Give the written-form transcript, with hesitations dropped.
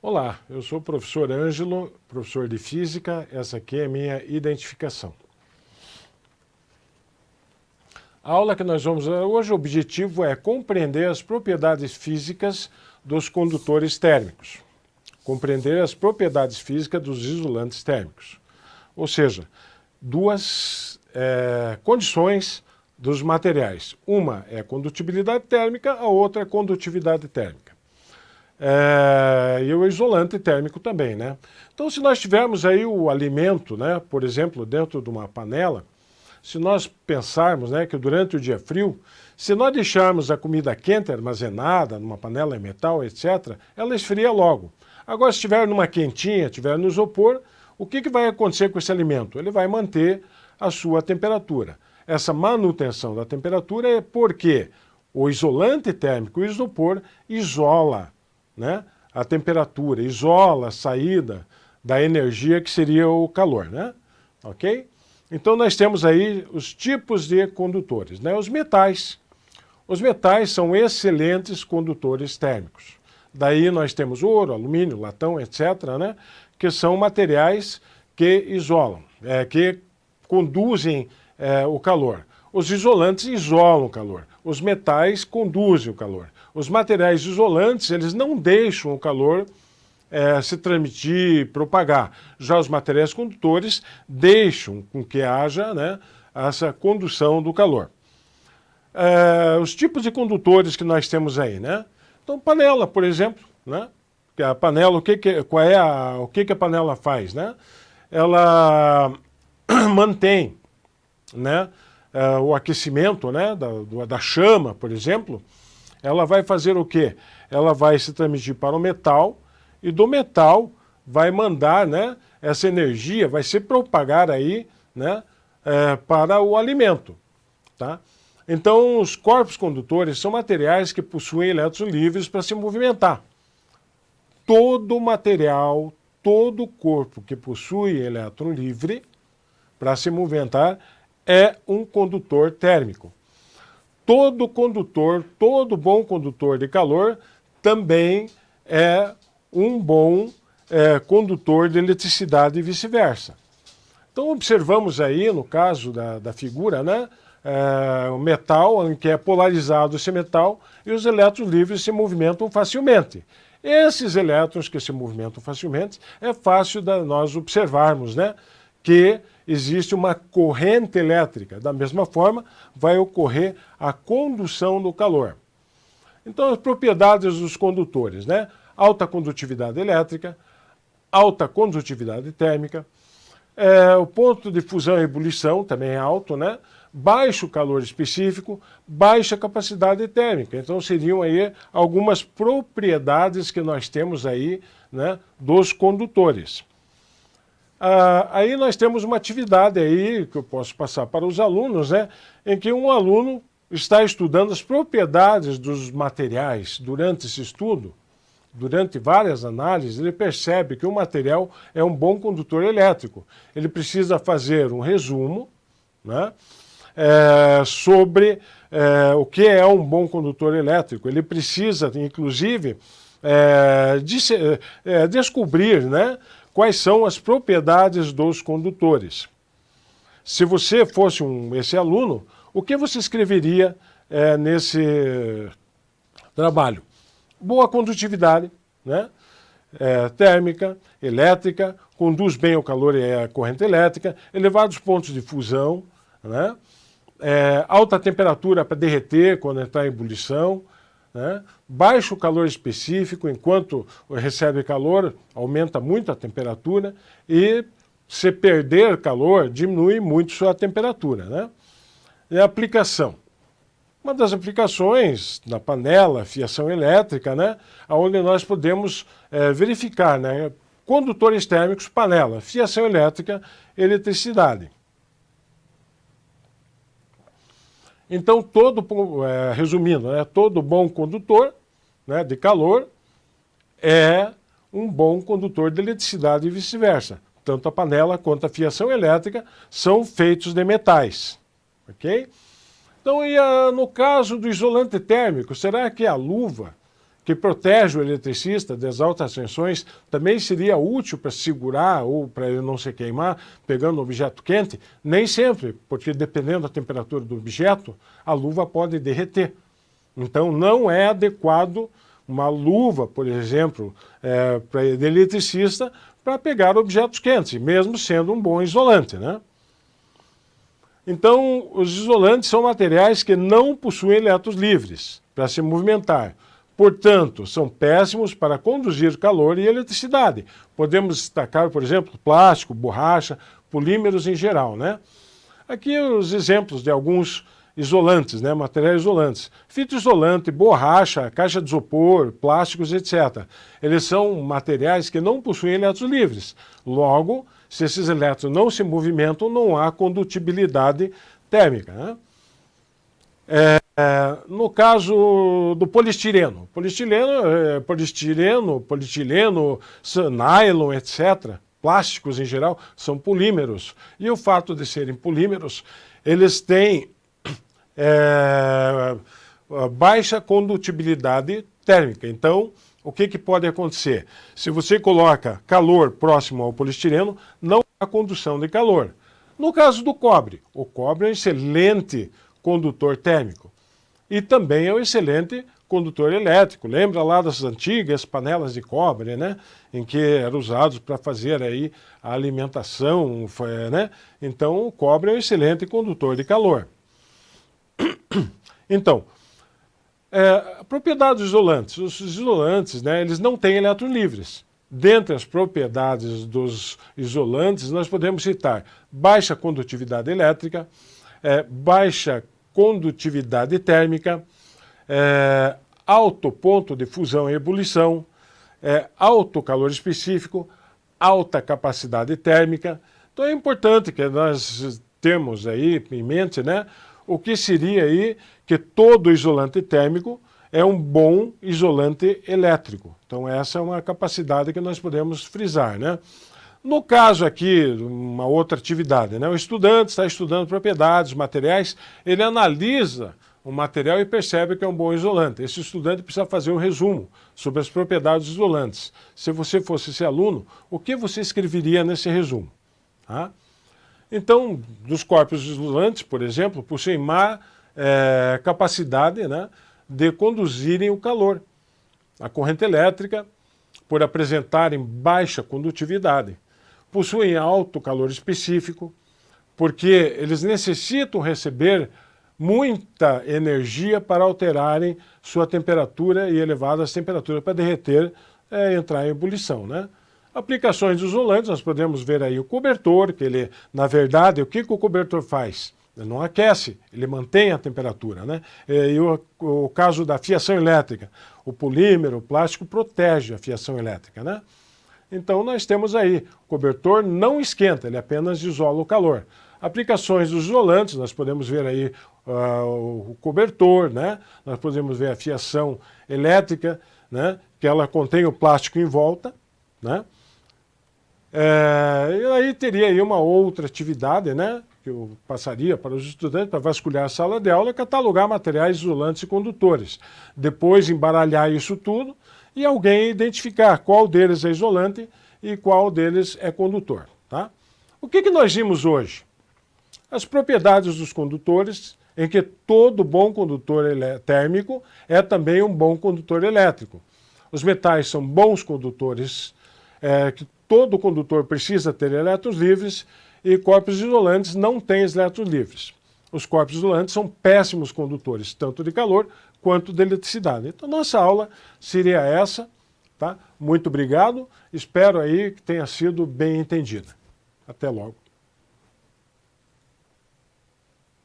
Olá, eu sou o professor Ângelo, professor de Física. Essa aqui é a minha identificação. A aula que nós vamos hoje, o objetivo é compreender as propriedades físicas dos condutores térmicos. Compreender as propriedades físicas dos isolantes térmicos. Ou seja, duas condições dos materiais. Uma é a condutibilidade térmica, a outra é a condutividade térmica. E o isolante térmico também, né? Então, se nós tivermos aí o alimento, né, por exemplo, dentro de uma panela, se nós pensarmos, né, que durante o dia frio, se nós deixarmos a comida quente, armazenada, numa panela em metal, etc., ela esfria logo. Agora, se estiver numa quentinha, estiver no isopor, o que vai acontecer com esse alimento? Ele vai manter a sua temperatura. Essa manutenção da temperatura é porque o isolante térmico, o isopor, isola, né, a temperatura, isola a saída da energia que seria o calor, né? Ok? Então nós temos aí os tipos de condutores, né? Os metais. Os metais são excelentes condutores térmicos. Daí nós temos ouro, alumínio, latão, etc., né, que são materiais que isolam, que conduzem o calor. Os isolantes isolam o calor. Os metais conduzem o calor. Os materiais isolantes, eles não deixam o calor se transmitir, propagar. Já os materiais condutores deixam com que haja, né, essa condução do calor. Os tipos de condutores que nós temos aí, né? Então, panela, por exemplo, né? A panela, o que a panela faz, né? Ela mantém, né, o aquecimento, né, da chama, por exemplo. Ela vai fazer o quê? Ela vai se transmitir para o metal e do metal vai mandar, né, essa energia, vai se propagar aí, né, para o alimento. Tá? Então, os corpos condutores são materiais que possuem elétrons livres para se movimentar. Todo material, todo corpo que possui elétron livre para se movimentar é um condutor térmico. Todo condutor, todo bom condutor de calor também é um bom condutor de eletricidade e vice-versa. Então observamos aí, no caso da figura, né, o metal, em que é polarizado esse metal, e os elétrons livres se movimentam facilmente. Esses elétrons que se movimentam facilmente, é fácil nós observarmos, né, que existe uma corrente elétrica. Da mesma forma, vai ocorrer a condução do calor. Então, as propriedades dos condutores, né? Alta condutividade elétrica, alta condutividade térmica, o ponto de fusão e ebulição também é alto, né? Baixo calor específico, baixa capacidade térmica. Então, seriam aí algumas propriedades que nós temos aí, né, dos condutores. Aí nós temos uma atividade aí que eu posso passar para os alunos, né, em que um aluno está estudando as propriedades dos materiais. Durante esse estudo, durante várias análises, ele percebe que o material é um bom condutor elétrico. Ele precisa fazer um resumo, né, sobre o que é um bom condutor elétrico. Ele precisa, inclusive, descobrir, né, quais são as propriedades dos condutores. Se você fosse esse aluno, o que você escreveria nesse trabalho? Boa condutividade, né? Térmica, elétrica, conduz bem o calor e a corrente elétrica, elevados pontos de fusão, né? Alta temperatura para derreter quando entrar em ebulição, né? Baixo calor específico, enquanto recebe calor, aumenta muito a temperatura, e se perder calor, diminui muito sua temperatura, né? E a aplicação. Uma das aplicações na panela, fiação elétrica, né, onde nós podemos verificar, né, condutores térmicos, panela, fiação elétrica, eletricidade. Então, resumindo, né, todo bom condutor, né, de calor é um bom condutor de eletricidade e vice-versa. Tanto a panela quanto a fiação elétrica são feitos de metais. Ok? Então, no caso do isolante térmico, será que a luva que protege o eletricista das altas tensões, também seria útil para segurar ou para ele não se queimar pegando um objeto quente? Nem sempre, porque dependendo da temperatura do objeto, a luva pode derreter. Então não é adequado uma luva, por exemplo, para eletricista, para pegar objetos quentes, mesmo sendo um bom isolante, né? Então, os isolantes são materiais que não possuem elétrons livres para se movimentar. Portanto, são péssimos para conduzir calor e eletricidade. Podemos destacar, por exemplo, plástico, borracha, polímeros em geral, né? Aqui os exemplos de alguns isolantes, né? Materiais isolantes. Fita isolante, borracha, caixa de isopor, plásticos, etc. Eles são materiais que não possuem elétrons livres. Logo, se esses elétrons não se movimentam, não há condutibilidade térmica, né? No caso do poliestireno, polietileno, nylon, etc., plásticos em geral, são polímeros. E o fato de serem polímeros, eles têm baixa condutibilidade térmica. Então, o que pode acontecer? Se você coloca calor próximo ao poliestireno, não há condução de calor. No caso do cobre, o cobre é um excelente condutor térmico e também é um excelente condutor elétrico. Lembra lá das antigas panelas de cobre, né? Em que eram usados para fazer aí a alimentação, né? Então, o cobre é um excelente condutor de calor. Então, propriedades isolantes. Os isolantes, né, eles não têm elétrons livres. Dentre as propriedades dos isolantes, nós podemos citar baixa condutividade elétrica, baixa condutividade térmica, alto ponto de fusão e ebulição, alto calor específico, alta capacidade térmica. Então é importante que nós temos aí em mente, né, o que seria aí que todo isolante térmico é um bom isolante elétrico. Então essa é uma capacidade que nós podemos frisar, né? No caso aqui, uma outra atividade, né? O estudante está estudando propriedades, materiais, ele analisa o material e percebe que é um bom isolante. Esse estudante precisa fazer um resumo sobre as propriedades isolantes. Se você fosse esse aluno, o que você escreveria nesse resumo? Tá? Então, dos corpos isolantes, por exemplo, possuem má capacidade, né, de conduzirem o calor. A corrente elétrica, por apresentarem baixa condutividade. Possuem alto calor específico, porque eles necessitam receber muita energia para alterarem sua temperatura e elevadas temperaturas para derreter, entrar em ebulição, né? Aplicações de isolantes, nós podemos ver aí o cobertor, que ele, na verdade, o que o cobertor faz? Ele não aquece, ele mantém a temperatura, né? E o caso da fiação elétrica, o polímero, o plástico protege a fiação elétrica, né? Então nós temos aí, o cobertor não esquenta, ele apenas isola o calor. Aplicações dos isolantes, nós podemos ver aí o cobertor, né? Nós podemos ver a fiação elétrica, né? Que ela contém o plástico em volta, né? E aí teria aí uma outra atividade, né, que eu passaria para os estudantes para vasculhar a sala de aula, catalogar materiais isolantes e condutores. Depois embaralhar isso tudo e alguém identificar qual deles é isolante e qual deles é condutor. Tá? O que nós vimos hoje? As propriedades dos condutores, em que todo bom condutor térmico é também um bom condutor elétrico. Os metais são bons condutores, que todo condutor precisa ter elétrons livres e corpos isolantes não têm elétrons livres. Os corpos isolantes são péssimos condutores, tanto de calor quanto de eletricidade. Então, nossa aula seria essa, tá? Muito obrigado, espero aí que tenha sido bem entendida. Até logo.